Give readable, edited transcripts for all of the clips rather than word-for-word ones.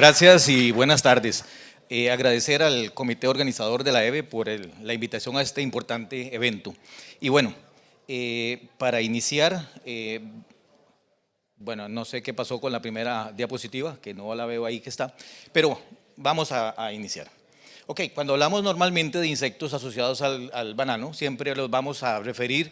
Gracias y buenas tardes. Agradecer al comité organizador de la EVE por la invitación a este importante evento. Y bueno, para iniciar, bueno, no sé qué pasó con la primera diapositiva, que no la veo ahí que está, pero vamos a iniciar. Ok, cuando hablamos normalmente de insectos asociados al banano, siempre los vamos a referir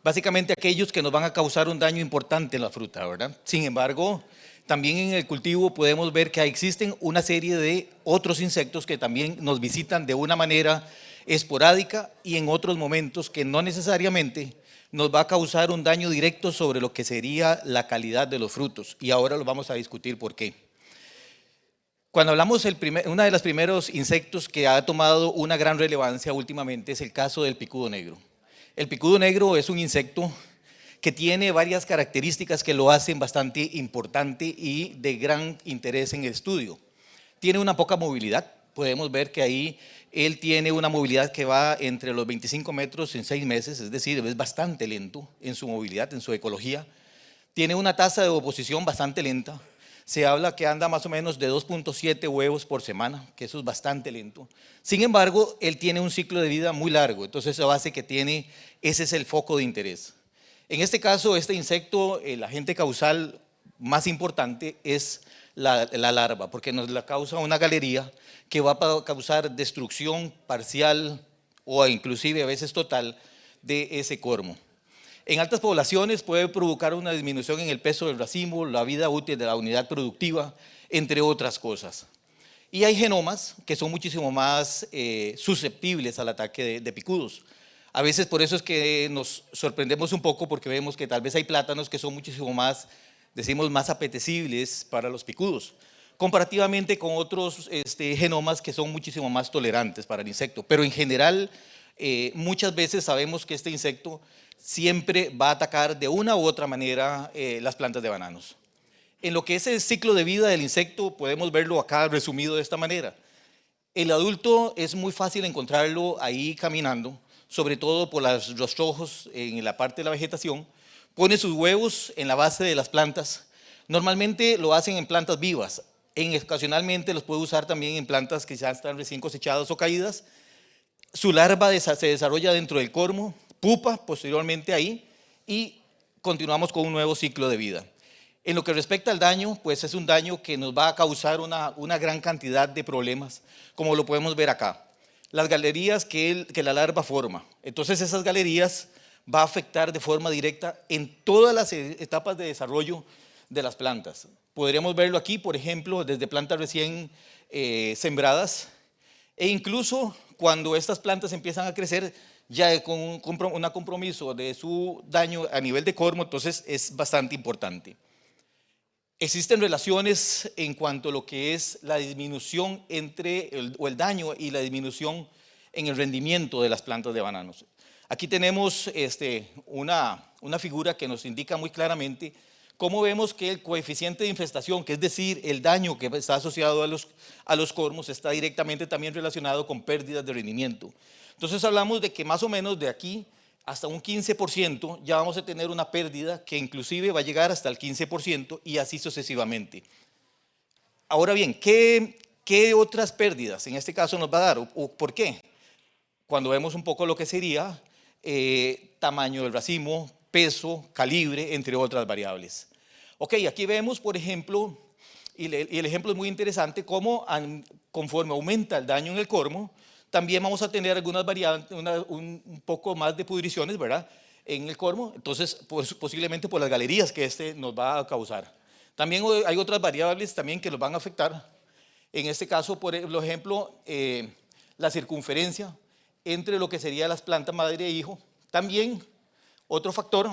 básicamente a aquellos que nos van a causar un daño importante en la fruta, ¿verdad? Sin embargo, también en el cultivo podemos ver que existen una serie de otros insectos que también nos visitan de una manera esporádica y en otros momentos que no necesariamente nos va a causar un daño directo sobre lo que sería la calidad de los frutos. Y ahora lo vamos a discutir por qué. Cuando hablamos, uno de los primeros insectos que ha tomado una gran relevancia últimamente es el caso del picudo negro. El picudo negro es un insecto que tiene varias características que lo hacen bastante importante y de gran interés en el estudio. Tiene una poca movilidad, podemos ver que ahí él tiene una movilidad que va entre los 25 metros en 6 meses, es decir, es bastante lento en su movilidad, en su ecología. Tiene una tasa de oposición bastante lenta. Se habla que anda más o menos de 2.7 huevos por semana, que eso es bastante lento. Sin embargo, él tiene un ciclo de vida muy largo, entonces eso hace que ese es el foco de interés. En este caso, este insecto, el agente causal más importante es la larva, porque nos la causa una galería que va a causar destrucción parcial o inclusive a veces total de ese cormo. En altas poblaciones puede provocar una disminución en el peso del racimo, la vida útil de la unidad productiva, entre otras cosas. Y hay genomas que son muchísimo más susceptibles al ataque de picudos. A veces por eso es que nos sorprendemos un poco porque vemos que tal vez hay plátanos que son muchísimo más, decimos, más apetecibles para los picudos, comparativamente con otros genomas que son muchísimo más tolerantes para el insecto. Pero en general, muchas veces sabemos que este insecto siempre va a atacar de una u otra manera las plantas de bananos. En lo que es el ciclo de vida del insecto, podemos verlo acá resumido de esta manera. El adulto es muy fácil encontrarlo ahí caminando, sobre todo por los rastrojos en la parte de la vegetación. Pone sus huevos en la base de las plantas. Normalmente lo hacen en plantas vivas. Ocasionalmente los puede usar también en plantas que ya están recién cosechadas o caídas. Su larva se desarrolla dentro del cormo, pupa posteriormente ahí y continuamos con un nuevo ciclo de vida. En lo que respecta al daño, pues es un daño que nos va a causar una gran cantidad de problemas, como lo podemos ver acá. Las galerías que la larva forma. Entonces esas galerías va a afectar de forma directa en todas las etapas de desarrollo de las plantas. Podríamos verlo aquí, por ejemplo, desde plantas recién sembradas e incluso cuando estas plantas empiezan a crecer ya con un compromiso de su daño a nivel de cormo, entonces es bastante importante. Existen relaciones en cuanto a lo que es la disminución o el daño y la disminución en el rendimiento de las plantas de bananos. Aquí tenemos una figura que nos indica muy claramente cómo vemos que el coeficiente de infestación, que es decir, el daño que está asociado a los cormos, está directamente también relacionado con pérdidas de rendimiento. Entonces hablamos de que más o menos de aquí hasta un 15% ya vamos a tener una pérdida que inclusive va a llegar hasta el 15% y así sucesivamente. Ahora bien, ¿qué otras pérdidas en este caso nos va a dar? ¿O por qué? Cuando vemos un poco lo que sería tamaño del racimo, peso, calibre, entre otras variables. Ok, aquí vemos, por ejemplo, y el ejemplo es muy interesante, cómo conforme aumenta el daño en el cormo, también vamos a tener algunas variantes, un poco más de pudriciones, ¿verdad?, en el cormo, entonces posiblemente por las galerías que nos va a causar. También hay otras variables también que nos van a afectar, en este caso, por ejemplo, la circunferencia entre lo que sería las plantas madre e hijo. También otro factor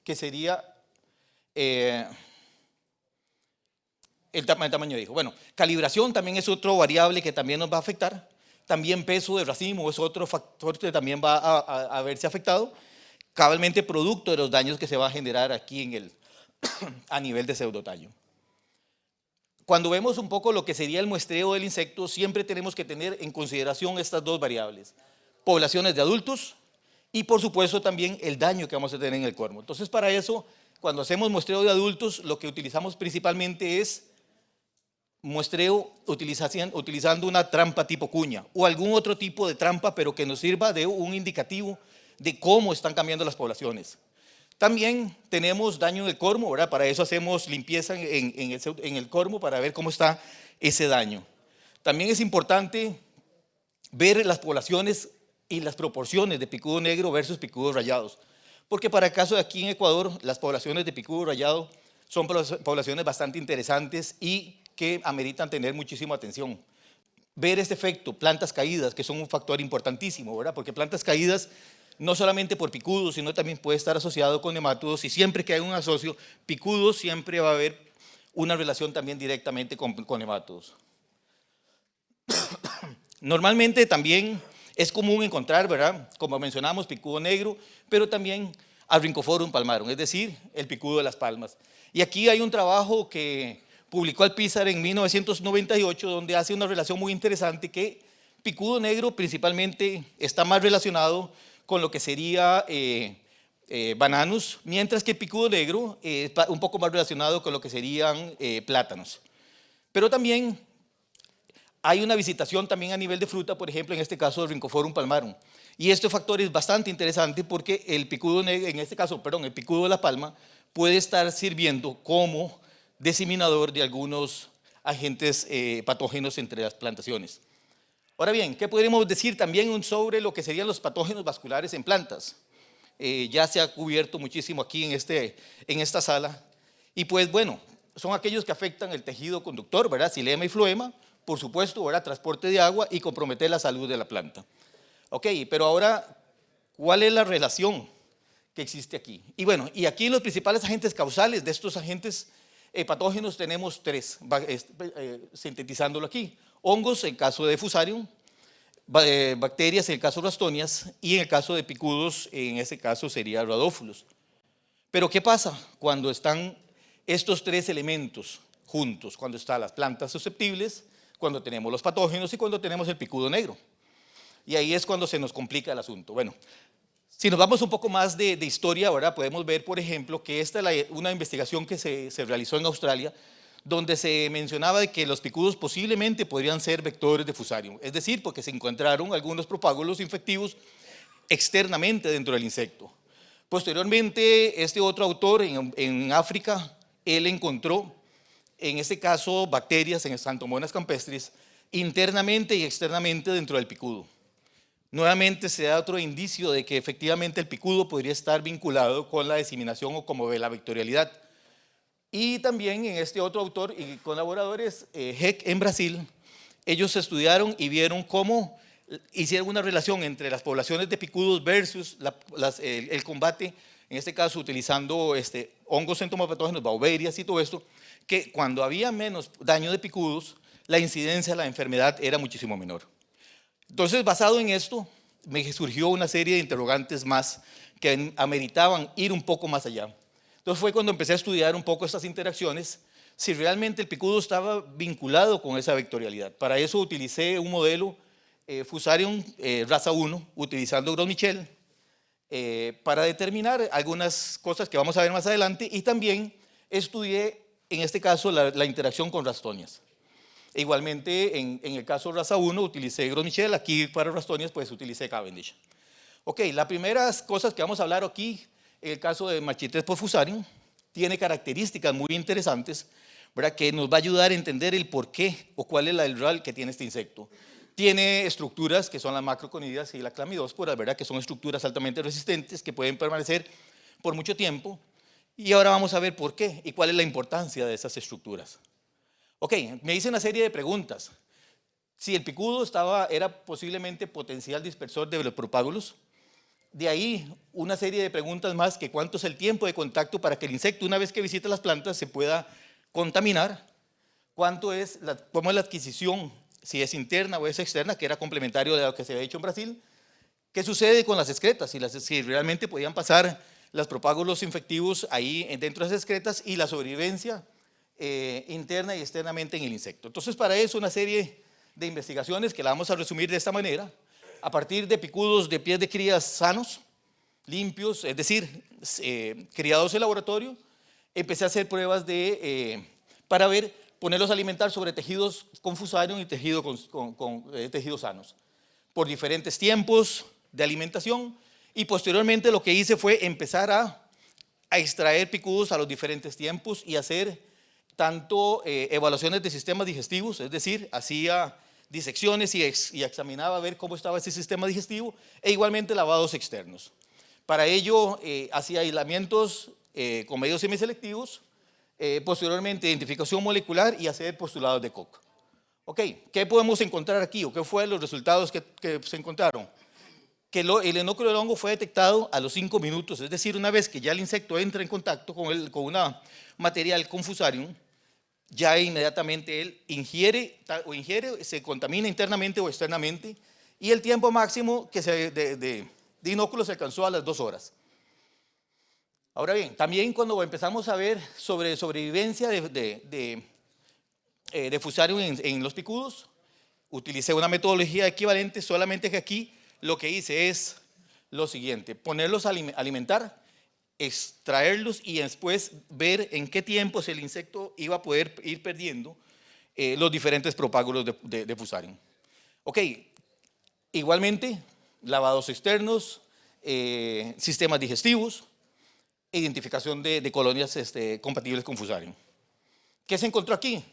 que sería el tamaño de hijo. Bueno, calibración también es otro variable que también nos va a afectar. También peso de racimo es otro factor que también va a verse afectado, cabalmente producto de los daños que se va a generar aquí a nivel de pseudotallo. Cuando vemos un poco lo que sería el muestreo del insecto, siempre tenemos que tener en consideración estas dos variables: poblaciones de adultos y por supuesto también el daño que vamos a tener en el cormo. Entonces para eso, cuando hacemos muestreo de adultos, lo que utilizamos principalmente es muestreo utilizando una trampa tipo cuña o algún otro tipo de trampa, pero que nos sirva de un indicativo de cómo están cambiando las poblaciones. También tenemos daño en el cormo, ¿verdad? Para eso hacemos limpieza en el cormo para ver cómo está ese daño. También es importante ver las poblaciones y las proporciones de picudo negro versus picudos rayados. Porque para el caso de aquí en Ecuador, las poblaciones de picudo rayado son poblaciones bastante interesantes y que ameritan tener muchísima atención. Ver este efecto, plantas caídas, que son un factor importantísimo, ¿verdad? Porque plantas caídas, no solamente por picudos, sino también puede estar asociado con nemátodos, y siempre que hay un asocio picudo, siempre va a haber una relación también directamente con nemátodos. Normalmente también es común encontrar, ¿verdad? Como mencionamos, picudo negro, pero también Abricophorum palmarum, es decir, el picudo de las palmas. Y aquí hay un trabajo que publicó Alpizar en 1998, donde hace una relación muy interesante que picudo negro principalmente está más relacionado con lo que sería bananos, mientras que picudo negro está un poco más relacionado con lo que serían plátanos. Pero también hay una visitación también a nivel de fruta, por ejemplo, en este caso del Abricophorum palmarum. Y este factor es bastante interesante porque el picudo negro, en este caso, perdón, el picudo de la palma puede estar sirviendo como diseminador de algunos agentes patógenos entre las plantaciones. Ahora bien, ¿qué podríamos decir también sobre lo que serían los patógenos vasculares en plantas? Ya se ha cubierto muchísimo aquí en esta sala. Y pues bueno, son aquellos que afectan el tejido conductor, ¿verdad? Xilema y floema, por supuesto, ¿verdad? Transporte de agua y comprometer la salud de la planta. Ok, pero ahora, ¿cuál es la relación que existe aquí? Y bueno, y aquí los principales agentes causales de estos agentes patógenos tenemos tres, sintetizándolo aquí. Hongos en caso de Fusarium, bacterias en el caso de Rastonias y en el caso de picudos, en este caso sería Rhodophyllus. Pero ¿qué pasa cuando están estos tres elementos juntos? Cuando están las plantas susceptibles, cuando tenemos los patógenos y cuando tenemos el picudo negro. Y ahí es cuando se nos complica el asunto. Bueno, si nos vamos un poco más de historia, ¿verdad? Podemos ver, por ejemplo, que esta es una investigación que se realizó en Australia, donde se mencionaba de que los picudos posiblemente podrían ser vectores de Fusarium, es decir, porque se encontraron algunos propágulos infectivos externamente dentro del insecto. Posteriormente, este otro autor en África, él encontró, en este caso, bacterias en Xanthomonas campestris, internamente y externamente dentro del picudo. Nuevamente se da otro indicio de que efectivamente el picudo podría estar vinculado con la diseminación o como la vectorialidad. Y también en este otro autor y colaboradores, Heck en Brasil, ellos estudiaron y vieron cómo hicieron una relación entre las poblaciones de picudos versus el combate, en este caso utilizando hongos entomopatógenos, bauberias y todo esto, que cuando había menos daño de picudos, la incidencia de la enfermedad era muchísimo menor. Entonces, basado en esto, me surgió una serie de interrogantes más que ameritaban ir un poco más allá. Entonces fue cuando empecé a estudiar un poco estas interacciones, si realmente el picudo estaba vinculado con esa vectorialidad. Para eso utilicé un modelo Fusarium raza 1, utilizando Gros-Michel, para determinar algunas cosas que vamos a ver más adelante, y también estudié, en este caso, la interacción con Rastonias. Igualmente, en el caso raza 1 utilicé Gros-Michel, aquí para Rastonias pues utilicé Cavendish. Ok, las primeras cosas que vamos a hablar aquí, en el caso de Machites por Fusarium, tiene características muy interesantes, ¿verdad? Que nos va a ayudar a entender el por qué o cuál es el rol que tiene este insecto. Tiene estructuras que son las macroconidias y la clamidóspora, ¿verdad? Que son estructuras altamente resistentes que pueden permanecer por mucho tiempo. Y ahora vamos a ver por qué y cuál es la importancia de esas estructuras. Ok, me hice una serie de preguntas. Si el picudo era posiblemente potencial dispersor de los propágulos, de ahí una serie de preguntas más, que cuánto es el tiempo de contacto para que el insecto, una vez que visita las plantas, se pueda contaminar, cómo es la adquisición, si es interna o es externa, que era complementario de lo que se había hecho en Brasil, qué sucede con las excretas, si realmente podían pasar los propágulos infectivos ahí dentro de las excretas, y la sobrevivencia interna y externamente en el insecto. Entonces, para eso una serie de investigaciones que la vamos a resumir de esta manera, a partir de picudos de pies de crías sanos, limpios, es decir, criados en laboratorio. Empecé a hacer pruebas para ver ponerlos a alimentar sobre tejidos con fusarium y tejidos sanos, por diferentes tiempos de alimentación, y posteriormente lo que hice fue empezar a extraer picudos a los diferentes tiempos y hacer tanto evaluaciones de sistemas digestivos, es decir, hacía disecciones y examinaba a ver cómo estaba ese sistema digestivo, e igualmente lavados externos. Para ello hacía aislamientos con medios semiselectivos, posteriormente identificación molecular y hacer postulados de Koch. Ok, ¿qué podemos encontrar aquí o qué fueron los resultados que se encontraron? Que el enóculo del hongo fue detectado a los 5 minutos, es decir, una vez que ya el insecto entra en contacto con una material con fusarium, ya inmediatamente él ingiere, se contamina internamente o externamente, y el tiempo máximo de inóculo se alcanzó a las 2 horas. Ahora bien, también cuando empezamos a ver sobre sobrevivencia de fusarium en los picudos, utilicé una metodología equivalente, solamente que aquí lo que hice es lo siguiente: ponerlos a alimentar, extraerlos y después ver en qué tiempos el insecto iba a poder ir perdiendo los diferentes propágulos de fusarium. Ok, igualmente lavados externos, sistemas digestivos, identificación de colonias compatibles con fusarium. ¿Qué se encontró aquí?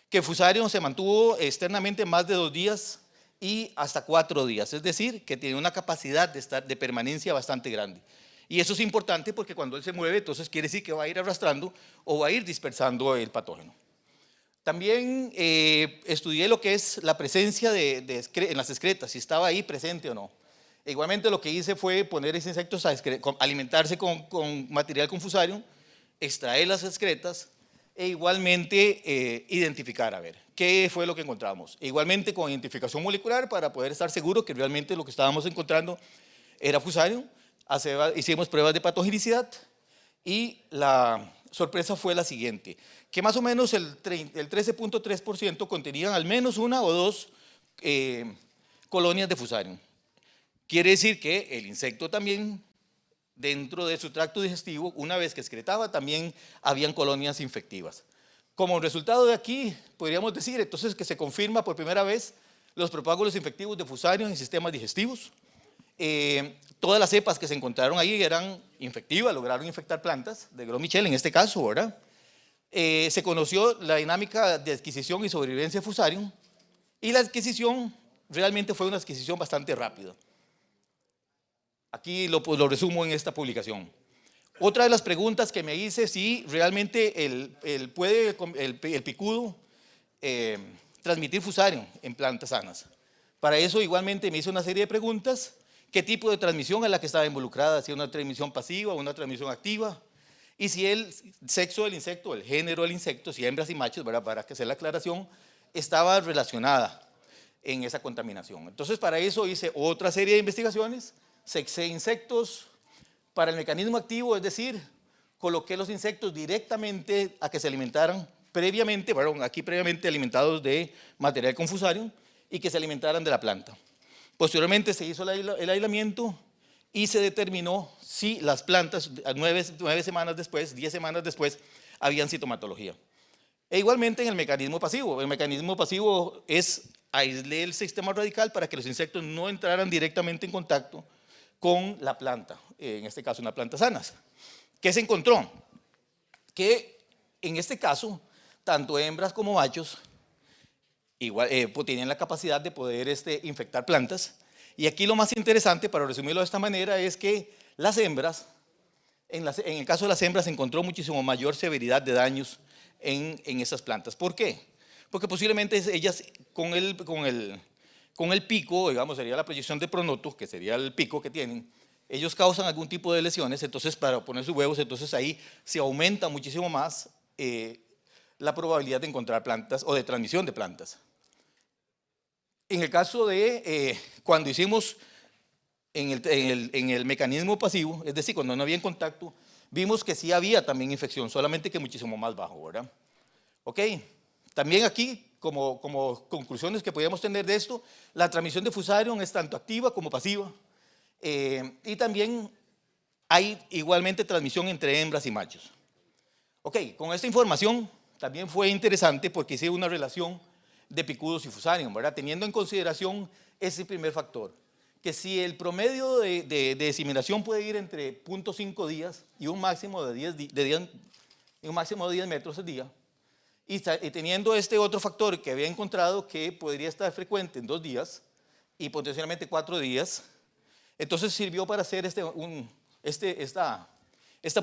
Que fusarium se mantuvo externamente más de 2 días y hasta 4 días, es decir, que tiene una capacidad de permanencia bastante grande. Y eso es importante porque cuando él se mueve, entonces quiere decir que va a ir arrastrando o va a ir dispersando el patógeno. También estudié lo que es la presencia en las excretas, si estaba ahí presente o no. Igualmente lo que hice fue poner esos insectos a alimentarse con material con fusarium, extraer las excretas e igualmente identificar, a ver, qué fue lo que encontramos. Igualmente con identificación molecular para poder estar seguro que realmente lo que estábamos encontrando era fusarium. Hicimos pruebas de patogenicidad y la sorpresa fue la siguiente, que más o menos el 13.3% contenían al menos 1 o 2 colonias de fusarium. Quiere decir que el insecto también, dentro de su tracto digestivo, una vez que excretaba, también habían colonias infectivas. Como resultado de aquí, podríamos decir entonces que se confirma por primera vez los propágulos infectivos de fusarium en sistemas digestivos. Todas las cepas que se encontraron ahí eran infectivas, lograron infectar plantas, de Gros Michel en este caso, ¿verdad? Se conoció la dinámica de adquisición y sobrevivencia de fusarium, y la adquisición realmente fue una adquisición bastante rápida. Aquí lo resumo en esta publicación. Otra de las preguntas que me hice, si realmente puede el picudo transmitir fusarium en plantas sanas. Para eso igualmente me hice una serie de preguntas: qué tipo de transmisión es la que estaba involucrada, si es una transmisión pasiva o una transmisión activa, y si el sexo del insecto, el género del insecto, si hembras y machos, ¿verdad?, para que sea la aclaración, estaba relacionada en esa contaminación. Entonces para eso hice otra serie de investigaciones, sexé insectos para el mecanismo activo, es decir, coloqué los insectos directamente a que se alimentaran previamente, bueno, aquí previamente alimentados de material con fusarium, y que se alimentaran de la planta. Posteriormente se hizo el aislamiento y se determinó si las plantas 9 semanas después, 10 semanas después, habían sintomatología. E igualmente en el mecanismo pasivo es aislar el sistema radical para que los insectos no entraran directamente en contacto con la planta, en este caso una planta sana. ¿Qué se encontró? Que en este caso, tanto hembras como machos tienen la capacidad de poder infectar plantas. Y aquí lo más interesante, para resumirlo de esta manera, es que las hembras, en el caso de las hembras, se encontró muchísimo mayor severidad de daños en esas plantas. ¿Por qué? Porque posiblemente ellas con el pico, digamos, sería la proyección de pronoto, que sería el pico que tienen, ellos causan algún tipo de lesiones, entonces para poner sus huevos, entonces ahí se aumenta muchísimo más la probabilidad de encontrar plantas o de transmisión de plantas. En el caso de cuando hicimos en el mecanismo pasivo, es decir, cuando no había contacto, vimos que sí había también infección, solamente que muchísimo más bajo, ¿verdad? Ok, también aquí, como conclusiones que podríamos tener de esto, la transmisión de fusarium es tanto activa como pasiva, y también hay igualmente transmisión entre hembras y machos. Ok, con esta información también fue interesante porque hice una relación de picudos y fusarium, ¿verdad? Teniendo en consideración ese primer factor, que si el promedio de diseminación puede ir entre 0.5 días y un máximo de 10 metros al día, y teniendo este otro factor que había encontrado que podría estar frecuente en 2 días y potencialmente 4 días, entonces sirvió para hacer esta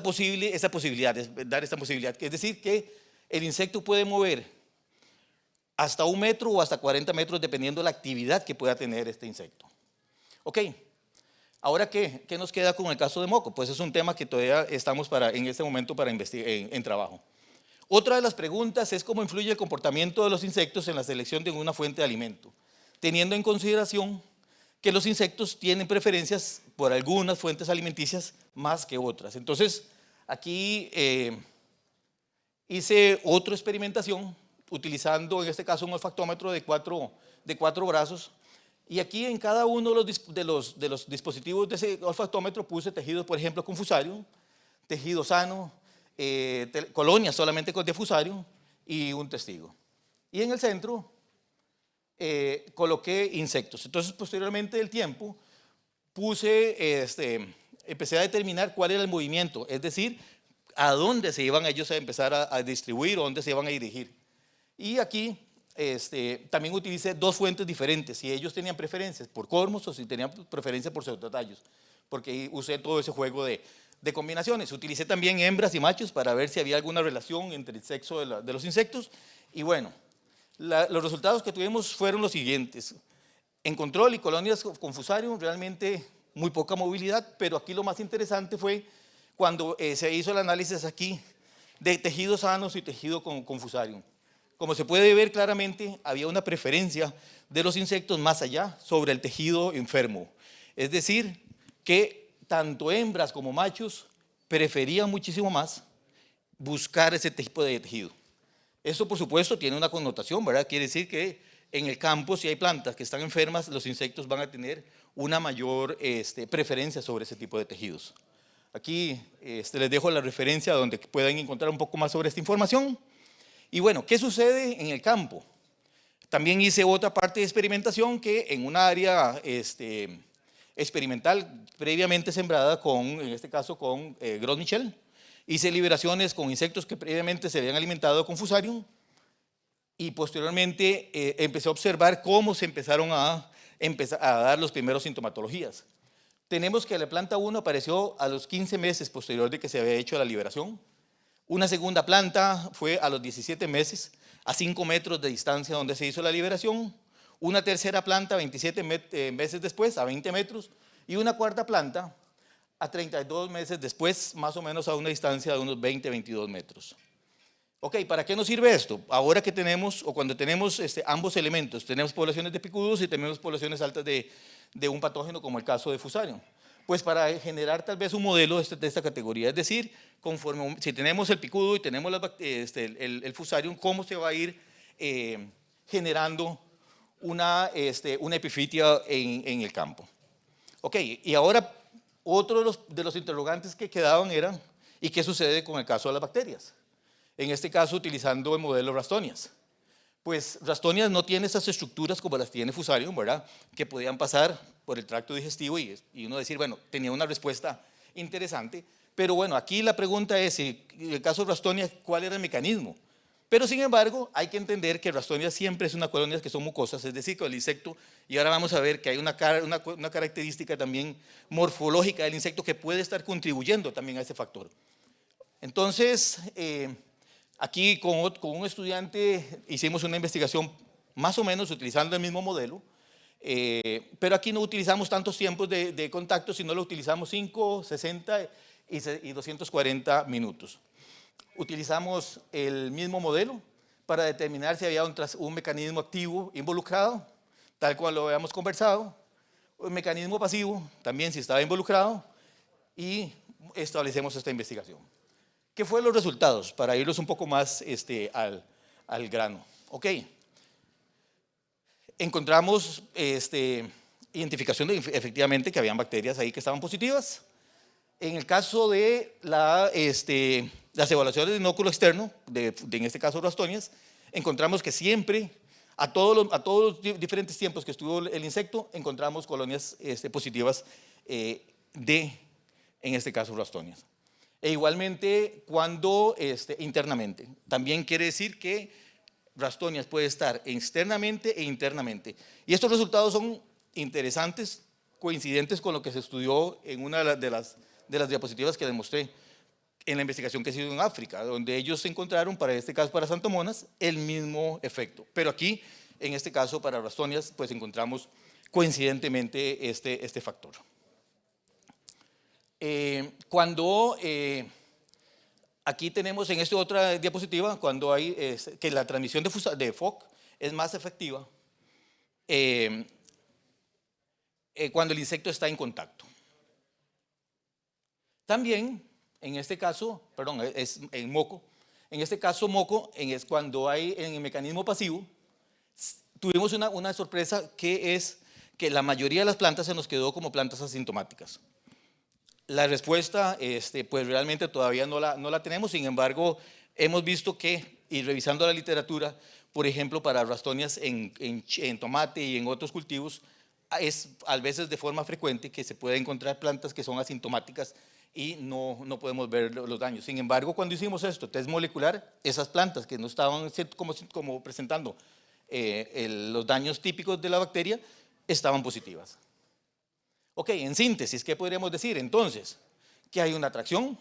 posibilidad, dar esta posibilidad, que es decir, que el insecto puede mover hasta 1 metro o hasta 40 metros dependiendo de la actividad que pueda tener este insecto. Ok, ahora ¿qué nos queda con el caso de moco? Pues es un tema que todavía estamos en este momento para investigar en trabajo. Otra de las preguntas es cómo influye el comportamiento de los insectos en la selección de una fuente de alimento, teniendo en consideración que los insectos tienen preferencias por algunas fuentes alimenticias más que otras. Entonces, aquí hice otra experimentación utilizando en este caso un olfactómetro de cuatro brazos, y aquí en cada uno de los dispositivos de ese olfactómetro puse tejidos, por ejemplo, con fusarium, tejido sano, colonias solamente de fusarium y un testigo. Y en el centro coloqué insectos. Entonces, posteriormente del tiempo, empecé a determinar cuál era el movimiento, es decir, a dónde se iban ellos a empezar a distribuir o dónde se iban a dirigir. Y aquí también utilicé 2 fuentes diferentes, si ellos tenían preferencias por cormos o si tenían preferencia por pseudotallos, porque usé todo ese juego de combinaciones. Utilicé también hembras y machos para ver si había alguna relación entre el sexo de los insectos. Y bueno, los resultados que tuvimos fueron los siguientes. En control y colonias con fusarium realmente muy poca movilidad, pero aquí lo más interesante fue cuando se hizo el análisis aquí de tejidos sanos y tejido con fusarium. Como se puede ver claramente, había una preferencia de los insectos más allá sobre el tejido enfermo. Es decir, que tanto hembras como machos preferían muchísimo más buscar ese tipo de tejido. Esto, por supuesto, tiene una connotación, ¿verdad? Quiere decir que en el campo, si hay plantas que están enfermas, los insectos van a tener una mayor preferencia sobre ese tipo de tejidos. Aquí les dejo la referencia donde pueden encontrar un poco más sobre esta información. Y bueno, ¿qué sucede en el campo? También hice otra parte de experimentación que en un área experimental previamente sembrada en este caso con Gros Michel, hice liberaciones con insectos que previamente se habían alimentado con fusarium y posteriormente empecé a observar cómo se empezaron a dar los primeros sintomatologías. Tenemos que la planta 1 apareció a los 15 meses posterior de que se había hecho la liberación. Una segunda planta fue a los 17 meses, a 5 metros de distancia donde se hizo la liberación. Una tercera planta 27 meses después, a 20 metros. Y una cuarta planta a 32 meses después, más o menos a una distancia de unos 20-22 metros. Ok, ¿para qué nos sirve esto? Ahora que tenemos, o cuando tenemos ambos elementos, tenemos poblaciones de picudos y tenemos poblaciones altas de un patógeno como el caso de fusarium. Pues para generar tal vez un modelo de esta categoría, es decir, si tenemos el picudo y tenemos el fusarium, cómo se va a ir generando una epifitia en el campo. Ok, y ahora otro de los interrogantes que quedaban era, ¿y qué sucede con el caso de las bacterias? En este caso utilizando el modelo Rastonias. Pues Rastonias no tiene esas estructuras como las tiene fusarium, ¿verdad? Que podían pasar por el tracto digestivo y uno decir, bueno, tenía una respuesta interesante. Pero bueno, aquí la pregunta es, en el caso de Rastonias, ¿cuál era el mecanismo? Pero sin embargo, hay que entender que Rastonias siempre es una colonia que son mucosas, es decir, con el insecto, y ahora vamos a ver que hay una característica también morfológica del insecto que puede estar contribuyendo también a ese factor. Entonces, aquí con un estudiante hicimos una investigación más o menos utilizando el mismo modelo, pero aquí no utilizamos tantos tiempos de contacto, sino lo utilizamos 5, 60 y 240 minutos. Utilizamos el mismo modelo para determinar si había un mecanismo activo involucrado, tal cual lo habíamos conversado, un mecanismo pasivo, también si estaba involucrado, y establecemos esta investigación. ¿Qué fueron los resultados? Para irlos un poco más al grano. Ok. Encontramos identificación de efectivamente que habían bacterias ahí que estaban positivas. En el caso de las evaluaciones de inóculo externo, en este caso rastonias, encontramos que siempre, a todos los diferentes tiempos que estuvo el insecto, encontramos colonias positivas en este caso, rastonias. E igualmente, cuando internamente, también quiere decir que rastonias puede estar externamente e internamente. Y estos resultados son interesantes, coincidentes con lo que se estudió en una de las diapositivas que demostré en la investigación que ha sido en África, donde ellos encontraron, para este caso para santomonas, el mismo efecto. Pero aquí, en este caso para rastonias, pues encontramos coincidentemente este factor. Aquí tenemos en esta otra diapositiva, cuando hay que la transmisión de FOC es más efectiva cuando el insecto está en contacto. También, en este caso, perdón, es en moco. En este caso, moco, es cuando hay en el mecanismo pasivo, tuvimos una sorpresa que es que la mayoría de las plantas se nos quedó como plantas asintomáticas. La respuesta, pues realmente todavía no la tenemos, sin embargo, hemos visto que, y revisando la literatura, por ejemplo, para rastonias en tomate y en otros cultivos, es a veces de forma frecuente que se puede encontrar plantas que son asintomáticas y no podemos ver los daños. Sin embargo, cuando hicimos esto, test molecular, esas plantas que no estaban como presentando los daños típicos de la bacteria, estaban positivas. Ok, en síntesis, ¿qué podríamos decir? Entonces, que hay una atracción,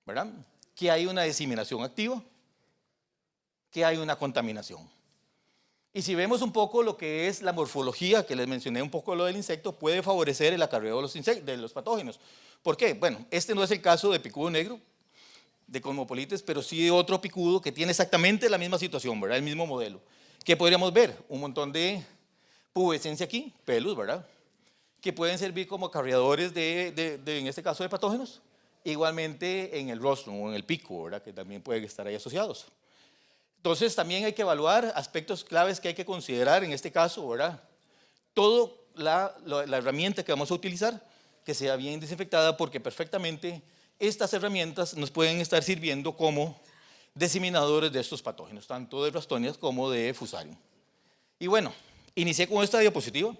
¿verdad? Que hay una diseminación activa, que hay una contaminación. Y si vemos un poco lo que es la morfología, que les mencioné un poco lo del insecto, puede favorecer el acarreo de los patógenos. ¿Por qué? Bueno, este no es el caso de picudo negro, de Cosmopolites, pero sí de otro picudo que tiene exactamente la misma situación, ¿verdad? El mismo modelo. ¿Qué podríamos ver? Un montón de pubescencia aquí, pelos, ¿verdad? Que pueden servir como acarreadores en este caso, de patógenos. Igualmente en el rostrum o en el pico, ¿verdad? Que también pueden estar ahí asociados. Entonces también hay que evaluar aspectos claves que hay que considerar en este caso, ¿verdad? Toda la herramienta que vamos a utilizar, que sea bien desinfectada, porque perfectamente estas herramientas nos pueden estar sirviendo como diseminadores de estos patógenos, tanto de rastonias como de fusarium. Y bueno, inicié con esta diapositiva,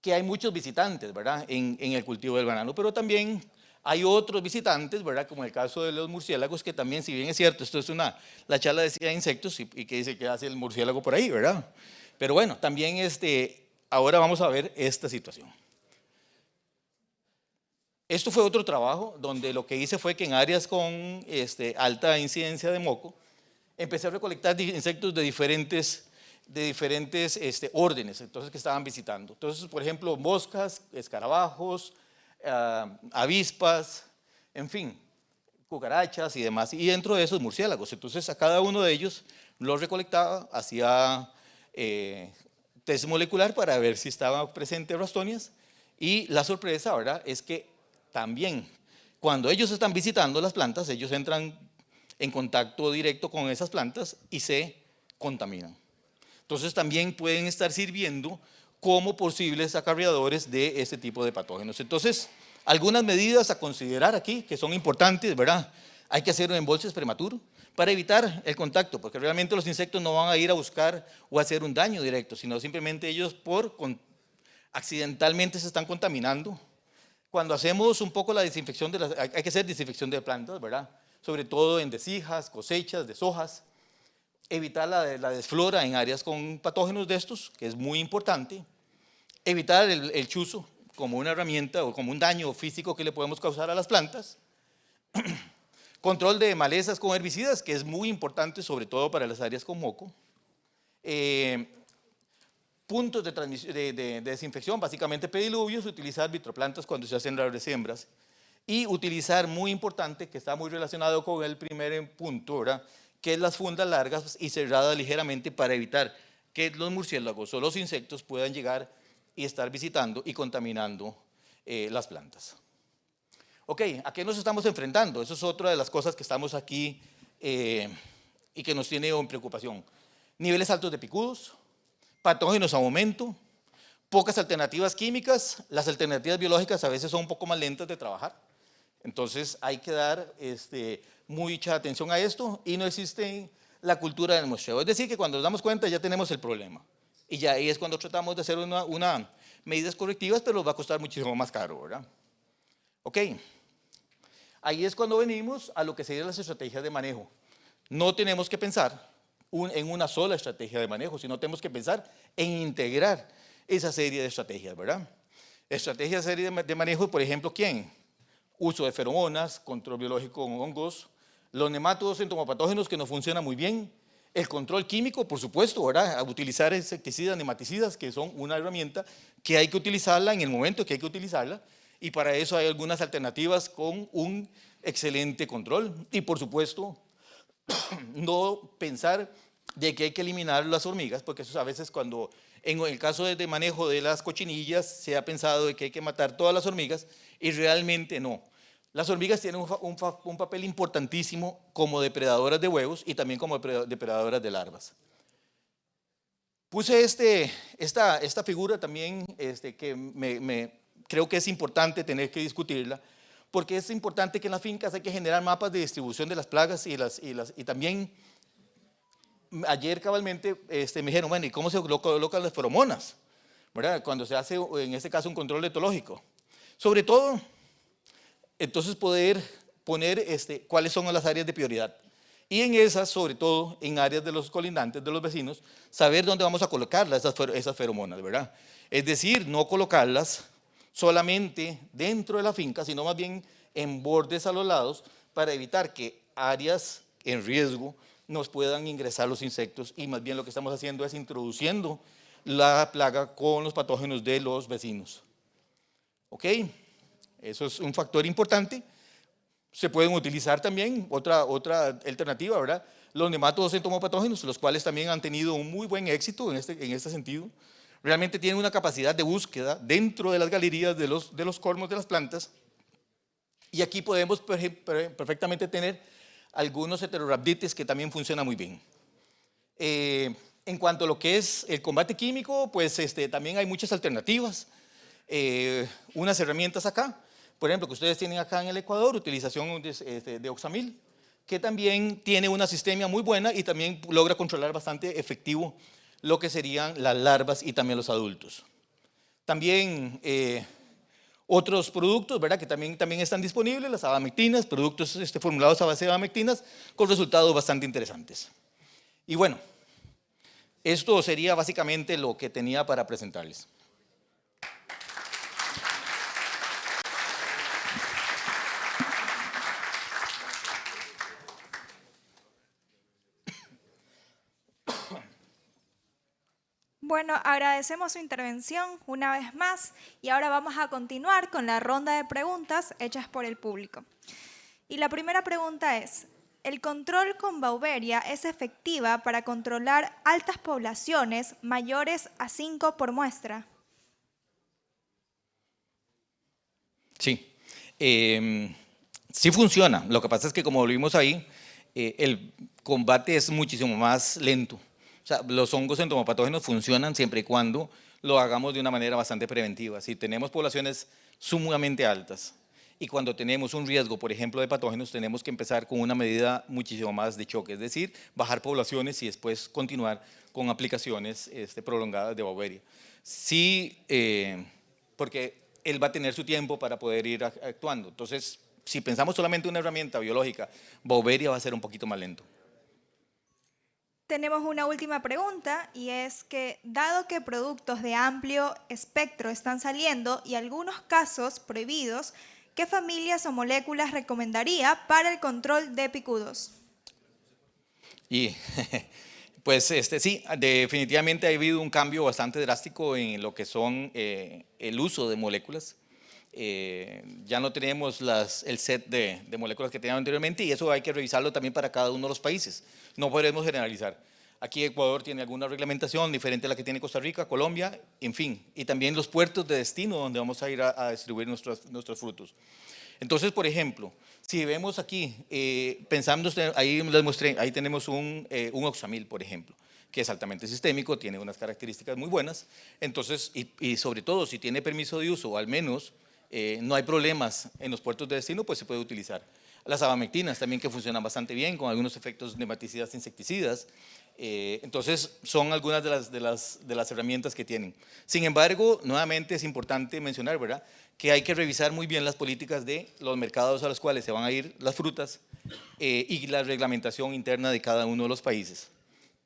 que hay muchos visitantes, ¿verdad? En el cultivo del banano, pero también hay otros visitantes, ¿verdad? Como el caso de los murciélagos, que también, si bien es cierto, esto es la charla de insectos y que dice que hace el murciélago por ahí, ¿verdad? Pero bueno, también ahora vamos a ver esta situación. Esto fue otro trabajo donde lo que hice fue que en áreas con alta incidencia de moco, empecé a recolectar insectos de diferentes órdenes, entonces, que estaban visitando. Entonces, por ejemplo, moscas, escarabajos, avispas, en fin, cucarachas y demás, y dentro de esos murciélagos. Entonces, a cada uno de ellos los recolectaba, hacía test molecular para ver si estaba presente rastonias, y la sorpresa, ¿verdad?, es que también cuando ellos están visitando las plantas, ellos entran en contacto directo con esas plantas y se contaminan. Entonces también pueden estar sirviendo como posibles acarreadores de este tipo de patógenos. Entonces, algunas medidas a considerar aquí que son importantes, ¿verdad? Hay que hacer un embolse prematuro para evitar el contacto, porque realmente los insectos no van a ir a buscar o a hacer un daño directo, sino simplemente ellos accidentalmente se están contaminando. Cuando hacemos un poco la desinfección, hay que hacer desinfección de plantas, ¿verdad? Sobre todo en deshijas, cosechas, deshojas. Evitar la desflora en áreas con patógenos de estos, que es muy importante. Evitar el chuzo como una herramienta o como un daño físico que le podemos causar a las plantas. Control de malezas con herbicidas, que es muy importante, sobre todo para las áreas con moco. Puntos de desinfección, básicamente pediluvios, utilizar vitroplantas cuando se hacen las resiembras. Y utilizar, muy importante, que está muy relacionado con el primer punto, ¿verdad?, que es las fundas largas y cerradas ligeramente para evitar que los murciélagos o los insectos puedan llegar y estar visitando y contaminando las plantas. Ok, ¿a qué nos estamos enfrentando? Eso es otra de las cosas que estamos aquí y que nos tiene en preocupación. Niveles altos de picudos, patógenos a aumento, Pocas alternativas químicas, las alternativas biológicas a veces son un poco más lentas de trabajar. Entonces hay que dar mucha atención a esto y no existe la cultura del muestreo. Es decir, que cuando nos damos cuenta ya tenemos el problema. Y ya ahí es cuando tratamos de hacer unas medidas correctivas, pero nos va a costar muchísimo más caro, ¿verdad? Ok. Ahí es cuando venimos a lo que serían las estrategias de manejo. No tenemos que pensar en una sola estrategia de manejo, sino tenemos que pensar en integrar esa serie de estrategias, ¿verdad? Estrategias de manejo, por ejemplo, ¿quién? Uso de feromonas, control biológico con hongos, los nematodos entomopatógenos que no funcionan muy bien, el control químico, por supuesto, ¿verdad? Utilizar insecticidas, nematicidas, que son una herramienta que hay que utilizarla en el momento que hay que utilizarla, y para eso hay algunas alternativas con un excelente control. Y por supuesto, no pensar de que hay que eliminar las hormigas, porque eso a veces cuando, en el caso de manejo de las cochinillas, se ha pensado de que hay que matar todas las hormigas, y realmente no. Las hormigas tienen un papel importantísimo como depredadoras de huevos y también como depredadoras de larvas. Puse esta figura también que creo que es importante tener que discutirla, porque es importante que en las fincas hay que generar mapas de distribución de las plagas y también ayer cabalmente me dijeron, bueno, ¿y cómo se colocan las feromonas? ¿Verdad? Cuando se hace, en este caso, un control etológico. Sobre todo, entonces poder poner cuáles son las áreas de prioridad. Y en esas, sobre todo, en áreas de los colindantes, de los vecinos, saber dónde vamos a colocarlas, esas feromonas, ¿verdad? Es decir, no colocarlas solamente dentro de la finca, sino más bien en bordes a los lados, para evitar que áreas en riesgo nos puedan ingresar los insectos, y más bien lo que estamos haciendo es introduciendo la plaga con los patógenos de los vecinos. ¿Ok? Eso es un factor importante. Se pueden utilizar también, otra alternativa, ¿verdad? Los nematodos entomopatógenos, los cuales también han tenido un muy buen éxito en este sentido. Realmente tienen una capacidad de búsqueda dentro de las galerías de los colmos de las plantas. Y aquí podemos perfectamente tener algunos heterorhabdites que también funcionan muy bien. En cuanto a lo que es el combate químico, pues también hay muchas alternativas. Unas herramientas acá, por ejemplo, que ustedes tienen acá en el Ecuador, utilización de oxamil, que también tiene una sistemia muy buena y también logra controlar bastante efectivo lo que serían las larvas y también los adultos. También otros productos, ¿verdad?, que también están disponibles, las abamectinas, productos formulados a base de abamectinas, con resultados bastante interesantes. Y bueno, esto sería básicamente lo que tenía para presentarles. Bueno, agradecemos su intervención una vez más y ahora vamos a continuar con la ronda de preguntas hechas por el público. Y la primera pregunta es, ¿el control con Beauveria es efectiva para controlar altas poblaciones mayores a 5 por muestra? Sí, sí funciona. Lo que pasa es que, como lo vimos ahí, el combate es muchísimo más lento. O sea, los hongos entomopatógenos funcionan siempre y cuando lo hagamos de una manera bastante preventiva. Si tenemos poblaciones sumamente altas y cuando tenemos un riesgo, por ejemplo, de patógenos, tenemos que empezar con una medida muchísimo más de choque, es decir, bajar poblaciones y después continuar con aplicaciones prolongadas de Beauveria. Sí, porque él va a tener su tiempo para poder ir actuando. Entonces, si pensamos solamente en una herramienta biológica, Beauveria va a ser un poquito más lento. Tenemos una última pregunta y es que, dado que productos de amplio espectro están saliendo y algunos casos prohibidos, ¿qué familias o moléculas recomendaría para el control de picudos? Y pues sí, definitivamente ha habido un cambio bastante drástico en lo que son el uso de moléculas. Ya no tenemos el set de moléculas que teníamos anteriormente, y eso hay que revisarlo también para cada uno de los países. No podemos generalizar. Aquí Ecuador tiene alguna reglamentación diferente a la que tiene Costa Rica, Colombia, en fin, y también los puertos de destino donde vamos a ir a distribuir nuestros frutos. Entonces, por ejemplo, si vemos aquí, pensando, ahí les mostré, ahí tenemos un oxamil, por ejemplo, que es altamente sistémico, tiene unas características muy buenas. Entonces, y sobre todo, si tiene permiso de uso, o al menos no hay problemas en los puertos de destino, pues se puede utilizar. Las abamectinas también, que funcionan bastante bien, con algunos efectos nematicidas, insecticidas. Entonces, son algunas de las herramientas que tienen. Sin embargo, nuevamente es importante mencionar, ¿verdad?, que hay que revisar muy bien las políticas de los mercados a los cuales se van a ir las frutas y la reglamentación interna de cada uno de los países.